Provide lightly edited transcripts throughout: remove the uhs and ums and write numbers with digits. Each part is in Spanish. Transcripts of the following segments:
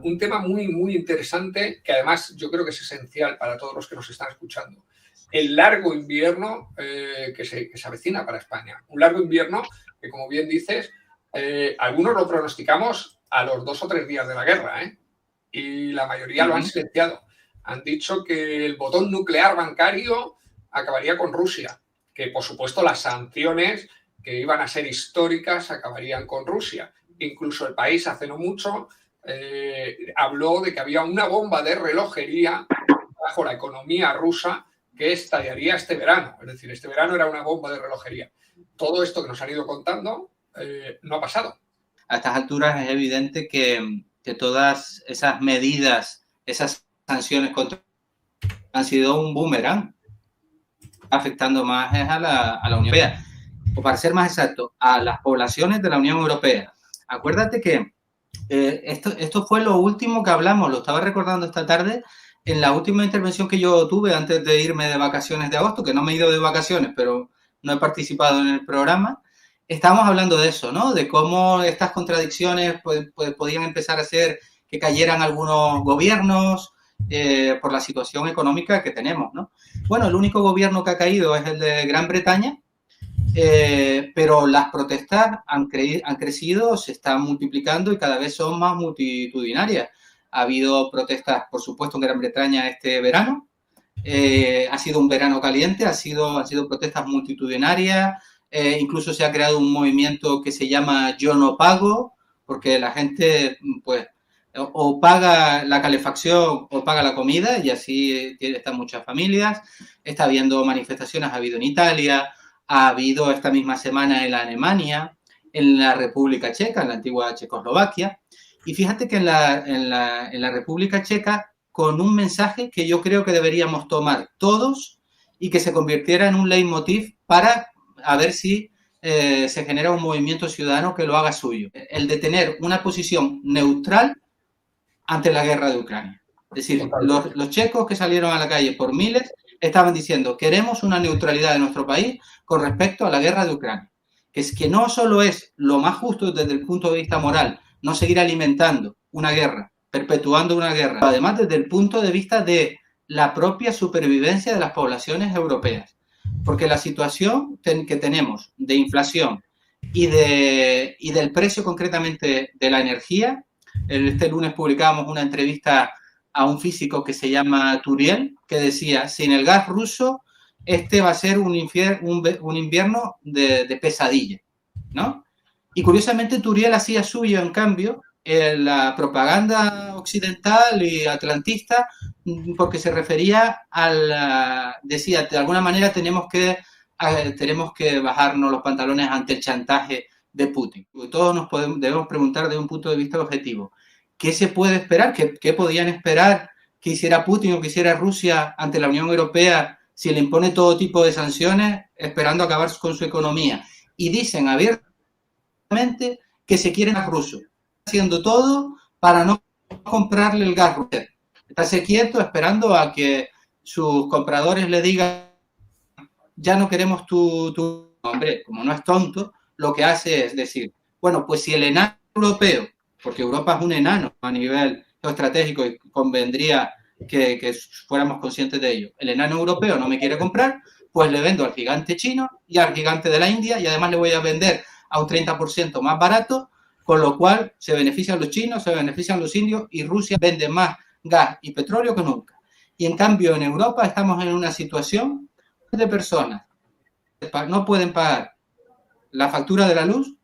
un tema muy, muy interesante que además yo creo que es esencial para todos los que nos están escuchando. El largo invierno que se avecina para España. Un largo invierno que, como bien dices, algunos lo pronosticamos a los 2 o 3 días de la guerra, y la mayoría lo han silenciado. Han dicho que el botón nuclear bancario acabaría con Rusia, que por supuesto las sanciones que iban a ser históricas acabarían con Rusia. Incluso El País hace no mucho habló de que había una bomba de relojería bajo la economía rusa que estallaría este verano. Es decir, este verano era una bomba de relojería. Todo esto que nos han ido contando no ha pasado. A estas alturas es evidente que todas esas medidas, esas sanciones contra han sido un boomerang, afectando más a la Unión Europea. O para ser más exacto, a las poblaciones de la Unión Europea. Acuérdate que esto fue lo último que hablamos, lo estaba recordando esta tarde, en la última intervención que yo tuve antes de irme de vacaciones de agosto, que no me he ido de vacaciones, pero no he participado en el programa. Estábamos hablando de eso, ¿no? De cómo estas contradicciones podían empezar a hacer que cayeran algunos gobiernos por la situación económica que tenemos, ¿no? Bueno, el único gobierno que ha caído es el de Gran Bretaña, pero las protestas han crecido, se están multiplicando y cada vez son más multitudinarias. Ha habido protestas, por supuesto, en Gran Bretaña este verano. Ha sido un verano caliente, han sido protestas multitudinarias. Incluso se ha creado un movimiento que se llama Yo no pago, porque la gente, pues, o paga la calefacción o paga la comida, y así están muchas familias. Está habiendo manifestaciones, ha habido en Italia, ha habido esta misma semana en Alemania, en la República Checa, en la antigua Checoslovaquia. Y fíjate que en la República Checa, con un mensaje que yo creo que deberíamos tomar todos y que se convirtiera en un leitmotiv para a ver si se genera un movimiento ciudadano que lo haga suyo. El de tener una posición neutral ante la guerra de Ucrania. Es decir, los checos que salieron a la calle por miles estaban diciendo: queremos una neutralidad de nuestro país con respecto a la guerra de Ucrania. Que es que no solo es lo más justo desde el punto de vista moral no seguir alimentando una guerra, perpetuando una guerra, además desde el punto de vista de la propia supervivencia de las poblaciones europeas. Porque la situación que tenemos de inflación y del precio concretamente de la energía, este lunes publicábamos una entrevista a un físico que se llama Turiel, que decía: sin el gas ruso, este va a ser un invierno de pesadilla, ¿no? Y curiosamente Turiel hacía suyo, en cambio, la propaganda occidental y atlantista, porque se refería decía, de alguna manera tenemos que bajarnos los pantalones ante el chantaje de Putin. Todos debemos preguntar desde un punto de vista objetivo: ¿qué se puede esperar? ¿Qué podían esperar que hiciera Putin o que hiciera Rusia ante la Unión Europea si le impone todo tipo de sanciones esperando acabar con su economía? Y dicen abiertamente que se quieren a rusos, haciendo todo para no comprarle el gas ruso. Estarse quieto esperando a que sus compradores le digan: ya no queremos tu... Hombre, como no es tonto, lo que hace es decir: bueno, pues si el enano europeo, porque Europa es un enano a nivel geoestratégico y convendría que fuéramos conscientes de ello, el enano europeo no me quiere comprar, pues le vendo al gigante chino y al gigante de la India, y además le voy a vender a un 30% más barato, con lo cual se benefician los chinos, se benefician los indios, y Rusia vende más gas y petróleo que nunca. Y en cambio en Europa estamos en una situación de personas que no pueden pagar la factura de la luz,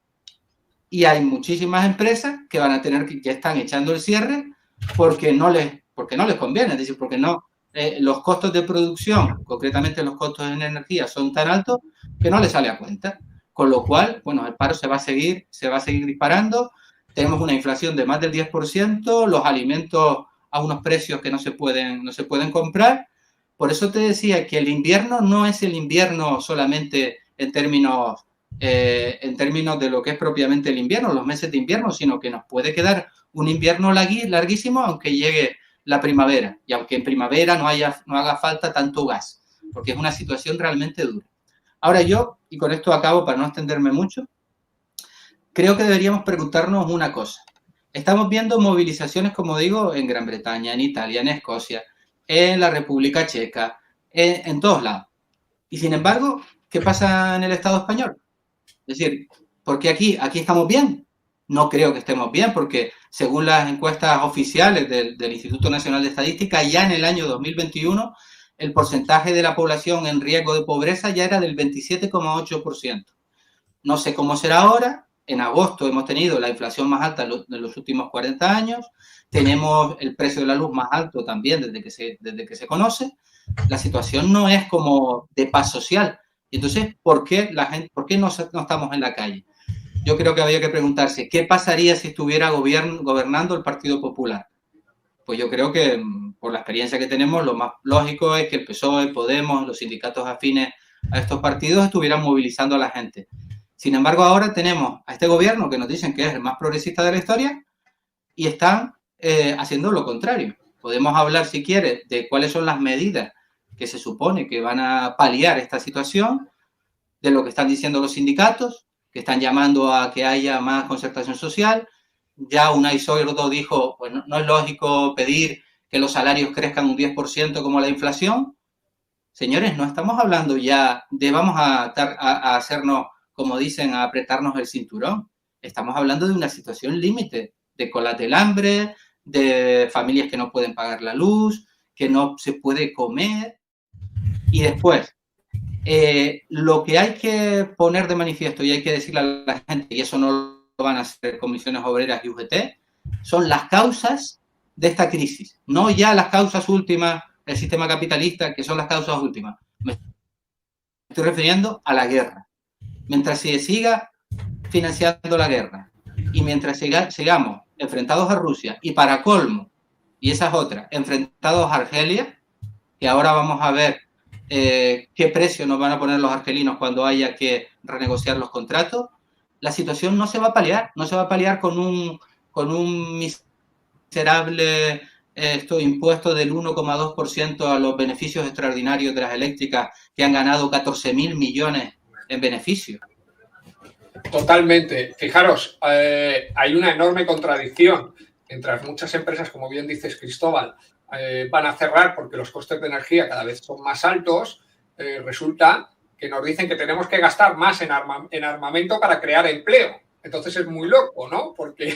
y hay muchísimas empresas que van a tener que están echando el cierre porque no les conviene, es decir, porque no los costos de producción, concretamente los costos en energía, son tan altos que no les sale a cuenta. Con lo cual, bueno, el paro se va a seguir disparando. Tenemos una inflación de más del 10%, los alimentos a unos precios que no se pueden comprar. Por eso te decía que el invierno no es el invierno solamente en términos de lo que es propiamente el invierno, los meses de invierno, sino que nos puede quedar un invierno larguísimo, aunque llegue la primavera, y aunque en primavera no haga falta tanto gas, porque es una situación realmente dura. Ahora yo, y con esto acabo para no extenderme mucho, creo que deberíamos preguntarnos una cosa. Estamos viendo movilizaciones, como digo, en Gran Bretaña, en Italia, en Escocia, en la República Checa, en todos lados. Y sin embargo, ¿qué pasa en el Estado español? Es decir, porque aquí estamos bien. No creo que estemos bien, porque según las encuestas oficiales del Instituto Nacional de Estadística, ya en el año 2021, el porcentaje de la población en riesgo de pobreza ya era del 27,8%. No sé cómo será ahora. En agosto hemos tenido la inflación más alta de los últimos 40 años. Tenemos el precio de la luz más alto también desde que se conoce. La situación no es como de paz social. Entonces, ¿por qué no estamos en la calle? Yo creo que había que preguntarse, ¿qué pasaría si estuviera gobernando el Partido Popular? Pues yo creo que, por la experiencia que tenemos, lo más lógico es que el PSOE, Podemos, los sindicatos afines a estos partidos estuvieran movilizando a la gente. Sin embargo, ahora tenemos a este gobierno que nos dicen que es el más progresista de la historia y están haciendo lo contrario. Podemos hablar, si quiere, de cuáles son las medidas que se supone que van a paliar esta situación, de lo que están diciendo los sindicatos, que están llamando a que haya más concertación social. Ya Unai Sordo dijo, pues no es lógico pedir que los salarios crezcan un 10% como la inflación. Señores, no estamos hablando ya de vamos a hacernos, como dicen, a apretarnos el cinturón. Estamos hablando de una situación límite, de colas del hambre, de familias que no pueden pagar la luz, que no se puede comer. Y después, lo que hay que poner de manifiesto y hay que decirle a la gente, y eso no lo van a hacer comisiones obreras y UGT, son las causas de esta crisis, no ya las causas últimas del sistema capitalista, que son las causas últimas. Me estoy refiriendo a la guerra. Mientras se siga financiando la guerra y mientras sigamos enfrentados a Rusia y para colmo, y esas otras, enfrentados a Argelia, que ahora vamos a ver qué precio nos van a poner los argelinos cuando haya que renegociar los contratos, la situación no se va a paliar con un miserable impuesto del 1,2% a los beneficios extraordinarios de las eléctricas que han ganado 14.000 millones en beneficio. Totalmente. Fijaros, hay una enorme contradicción entre muchas empresas, como bien dices, Cristóbal, van a cerrar porque los costes de energía cada vez son más altos. Resulta que nos dicen que tenemos que gastar más en armamento para crear empleo. Entonces es muy loco, ¿no? Porque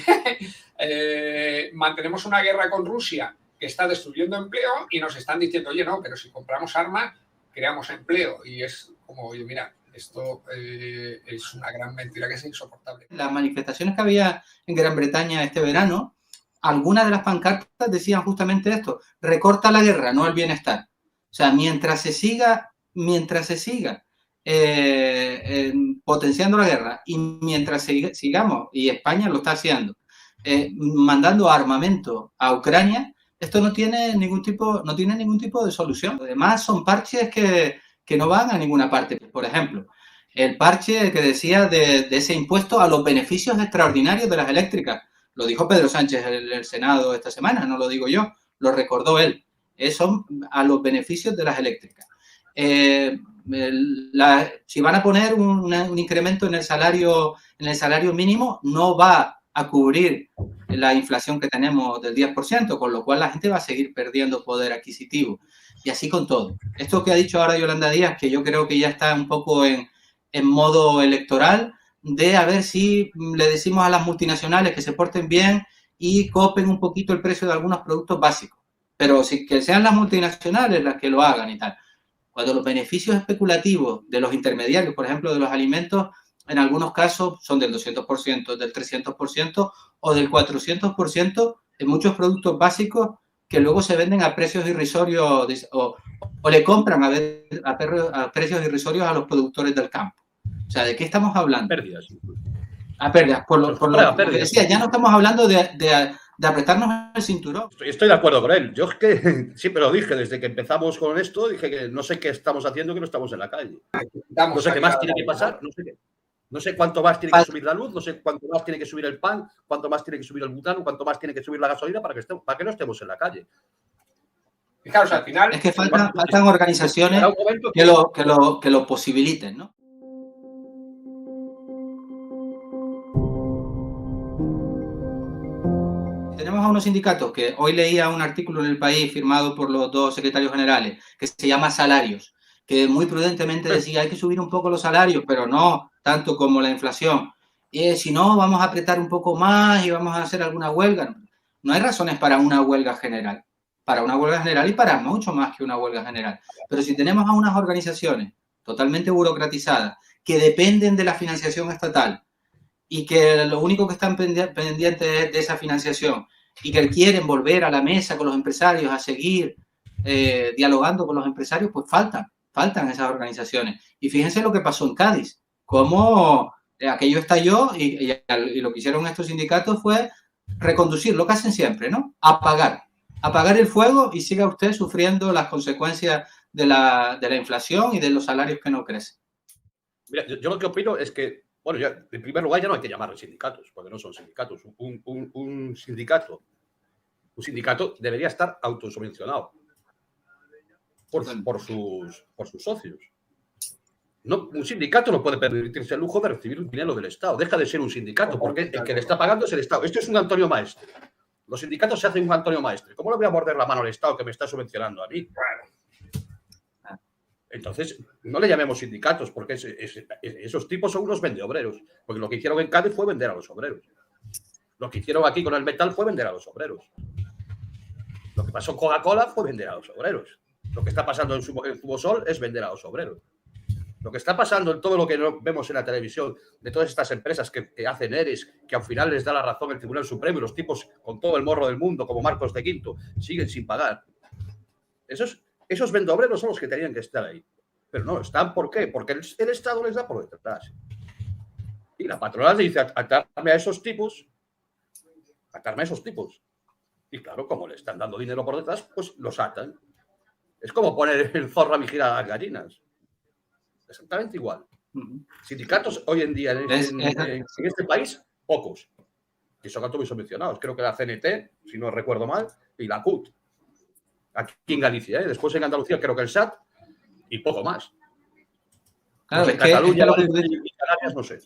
mantenemos una guerra con Rusia que está destruyendo empleo y nos están diciendo, oye, no, pero si compramos armas, creamos empleo. Y es como, oye, mira, esto es una gran mentira que es insoportable. Las manifestaciones que había en Gran Bretaña este verano, algunas de las pancartas decían justamente esto: recorta la guerra, no el bienestar. O sea, mientras se siga potenciando la guerra y mientras sigamos, y España lo está haciendo, mandando armamento a Ucrania, esto no tiene ningún tipo de solución. Además, son parches que no van a ninguna parte. Por ejemplo, el parche que decía de ese impuesto a los beneficios extraordinarios de las eléctricas. Lo dijo Pedro Sánchez en el Senado esta semana, no lo digo yo, lo recordó él. Son a los beneficios de las eléctricas. Si van a poner un incremento en el salario mínimo, no va a cubrir la inflación que tenemos del 10%, con lo cual la gente va a seguir perdiendo poder adquisitivo. Y así con todo. Esto que ha dicho ahora Yolanda Díaz, que yo creo que ya está un poco en modo electoral, de a ver si le decimos a las multinacionales que se porten bien y copen un poquito el precio de algunos productos básicos. Pero que sean las multinacionales las que lo hagan y tal. Cuando los beneficios especulativos de los intermediarios, por ejemplo, de los alimentos, en algunos casos son del 200%, del 300% o del 400% en muchos productos básicos que luego se venden a precios irrisorios o le compran a precios irrisorios a los productores del campo. O sea, ¿de qué estamos hablando? Pérdidas. A pérdidas. Por lo que decía, ya no estamos hablando de apretarnos el cinturón. Estoy de acuerdo con él. Yo es que siempre lo dije, desde que empezamos con esto, dije que no sé qué estamos haciendo, que no estamos en la calle. No sé qué más tiene que pasar, no sé qué. No sé cuánto más tiene que subir la luz, no sé cuánto más tiene que subir el pan, cuánto más tiene que subir el butano, cuánto más tiene que subir la gasolina para que no estemos en la calle. Fijaros, al final... Es que faltan organizaciones que lo posibiliten, ¿no? tenemos a unos sindicatos que hoy leía un artículo en El País firmado por los 2 secretarios generales que se llama salarios, que muy prudentemente decía hay que subir un poco los salarios, pero no tanto como la inflación. Si no, vamos a apretar un poco más y vamos a hacer alguna huelga. No hay razones para una huelga general. Para una huelga general y para mucho más que una huelga general. Pero si tenemos a unas organizaciones totalmente burocratizadas que dependen de la financiación estatal y que lo único que están pendientes es de esa financiación y que quieren volver a la mesa con los empresarios a seguir dialogando con los empresarios, pues faltan esas organizaciones. Y fíjense lo que pasó en Cádiz, cómo aquello estalló y lo que hicieron estos sindicatos fue reconducir lo que hacen siempre, ¿no? Apagar el fuego y siga usted sufriendo las consecuencias de la inflación y de los salarios que no crecen. Mira, yo lo que opino es que, bueno, ya, en primer lugar ya no hay que llamarlos sindicatos, porque no son sindicatos. Un sindicato debería estar autosubvencionado por sus socios. No, un sindicato no puede permitirse el lujo de recibir un dinero del Estado. Deja de ser un sindicato, porque el que le está pagando es el Estado. Esto es un Antonio Maestre. Los sindicatos se hacen un Antonio Maestre. ¿Cómo le voy a morder la mano al Estado que me está subvencionando a mí? Entonces, no le llamemos sindicatos, porque esos tipos son unos vendeobreros. Porque lo que hicieron en Cádiz fue vender a los obreros. Lo que hicieron aquí con el metal fue vender a los obreros. Lo que pasó con Coca-Cola fue vender a los obreros. Lo que está pasando en Zumosol es vender a los obreros. Lo que está pasando en todo lo que vemos en la televisión de todas estas empresas que hacen ERES, que al final les da la razón el Tribunal Supremo y los tipos con todo el morro del mundo, como Marcos de Quinto, siguen sin pagar. Esos vendobreros son los que tenían que estar ahí. Pero no están, ¿por qué? Porque el Estado les da por detrás. Y la patronal le dice, atarme a esos tipos. Y claro, como le están dando dinero por detrás, pues los atan. Es como poner el zorro a vigilar a las gallinas. Exactamente igual. Sindicatos hoy en día en este país, pocos. Y son todos subvencionados. Creo que la CNT, si no recuerdo mal, y la CUT. Aquí en Galicia, Después en Andalucía creo que el SAT y poco más. Claro, no sé, Cataluña y Canarias, no sé.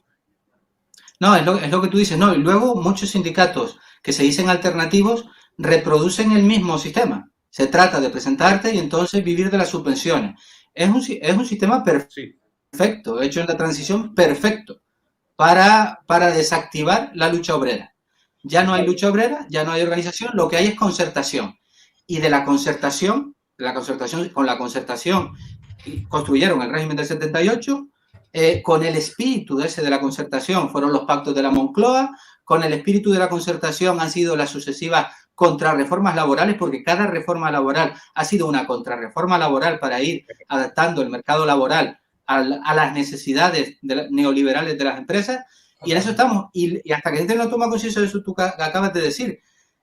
No, es lo que tú dices. No, y luego muchos sindicatos que se dicen alternativos reproducen el mismo sistema. Se trata de presentarte y entonces vivir de las subvenciones. Es un sistema perfecto, hecho en la transición perfecto para desactivar la lucha obrera. Ya no hay lucha obrera, ya no hay organización, lo que hay es concertación. Y con la concertación construyeron el régimen del 78, con el espíritu de la concertación fueron los pactos de la Moncloa, con el espíritu de la concertación han sido las sucesivas contrarreformas laborales, porque cada reforma laboral ha sido una contrarreforma laboral para ir adaptando el mercado laboral a las necesidades neoliberales de las empresas, y en eso estamos. Y hasta que la gente no toma conciencia de eso, tú acabas de decir,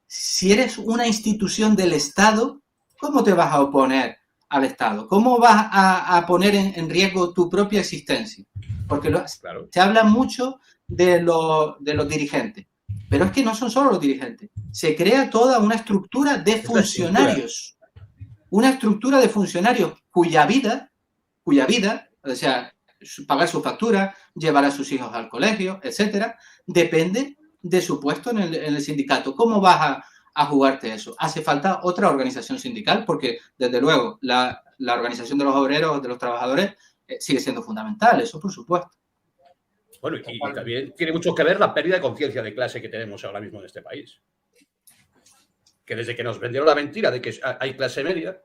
si eres una institución del Estado, ¿cómo te vas a oponer al Estado? ¿Cómo vas a poner en riesgo tu propia existencia? Porque se habla mucho de los dirigentes, pero es que no son solo los dirigentes. Se crea toda una estructura de funcionarios. Una estructura de funcionarios cuya vida, o sea, pagar su factura, llevar a sus hijos al colegio, etcétera, depende de su puesto en el sindicato. ¿Cómo vas a jugarte eso? Hace falta otra organización sindical, porque, desde luego, la organización de los obreros, de los trabajadores, sigue siendo fundamental, eso por supuesto. Bueno, y también tiene mucho que ver la pérdida de conciencia de clase que tenemos ahora mismo en este país. Que desde que nos vendieron la mentira de que hay clase media,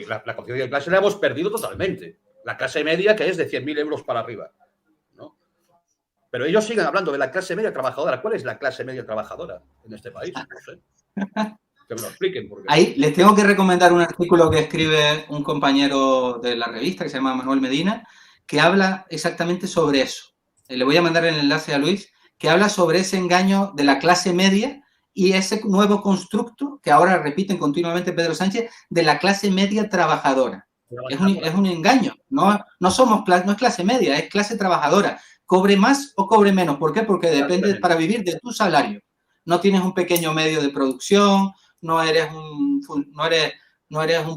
la conciencia de clase la hemos perdido totalmente. La clase media que es de 100.000 euros para arriba, ¿no? Pero ellos siguen hablando de la clase media trabajadora. ¿Cuál es la clase media trabajadora en este país? No sé. Que me lo expliquen. Porque... Ahí les tengo que recomendar un artículo que escribe un compañero de la revista que se llama Manuel Medina, que habla exactamente sobre eso. Le voy a mandar el enlace a Luis, que habla sobre ese engaño de la clase media y ese nuevo constructo que ahora repiten continuamente Pedro Sánchez de la clase media trabajadora. Es un engaño. No es clase media, es clase trabajadora. Cobre más o cobre menos. ¿Por qué? Porque depende para vivir de tu salario. No tienes un pequeño medio de producción, no eres un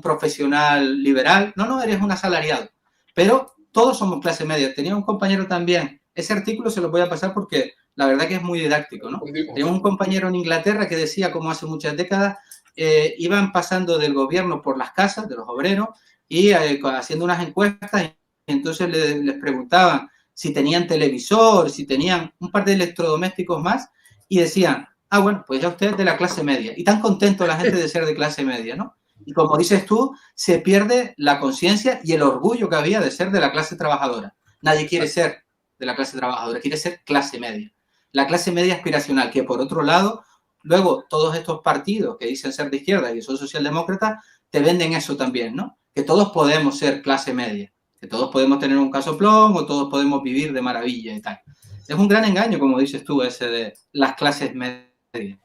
profesional liberal, no, eres un asalariado. Pero todos somos clase media. Tenía un compañero también. Ese artículo se lo voy a pasar porque la verdad que es muy didáctico, ¿no? Tenemos un compañero en Inglaterra que decía, como hace muchas décadas, iban pasando del gobierno por las casas de los obreros y haciendo unas encuestas, y entonces les preguntaban si tenían televisor, si tenían un par de electrodomésticos más, y decían, ah, bueno, pues ya usted es de la clase media. Y tan contento la gente de ser de clase media, ¿no? Y como dices tú, se pierde la conciencia y el orgullo que había de ser de la clase trabajadora. Nadie quiere ser de la clase trabajadora, quiere ser clase media. La clase media aspiracional, que por otro lado, luego todos estos partidos que dicen ser de izquierda y que son socialdemócratas, te venden eso también, ¿no? Que todos podemos ser clase media, que todos podemos tener un casoplón o todos podemos vivir de maravilla y tal. Es un gran engaño, como dices tú, ese de las clases medias.